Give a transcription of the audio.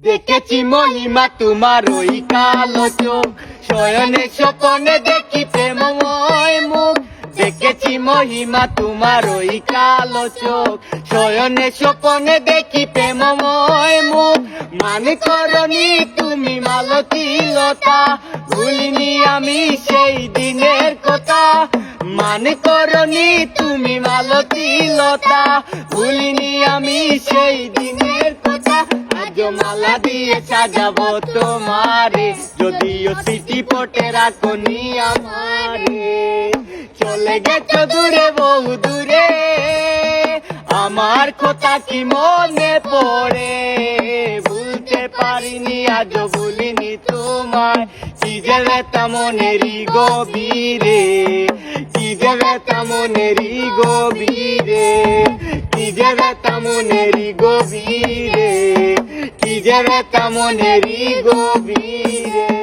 দেখেছি মহিমা তোমার ওই কালো চোখ, শয়নে স্বপনে দেখি প্রেমময় মুখ। দেখেছি মহিমা তোমার ওই কালো চোখ, শয়নে স্বপনে দেখি প্রেমময় মুখ। মানে করনি তুমি মালতী লতা, ভুলিনি আমি সেই দিনের কথা। মানে করনি তুমি মালতী লতা, ভুলিনি আমি সেই দিনের কথা। আজ মালা দিয়ে সাজাবো তোমারে, যদিও স্মৃতি পটে রাখনি আমারে। চলে গেছো দূরে বহু দূরে, আমার কথা কি মনে পড়ে? ভুলতে পারিনি আজও ভুলিনি তোমায়, কি যে ব্যথা মনেরই গভীরে, কি যে ব্যথা মনেরই গভীরে, কি যে ব্যথা মনেরই গভীরে, কি যে ব্যথা মনেরই গভীরে।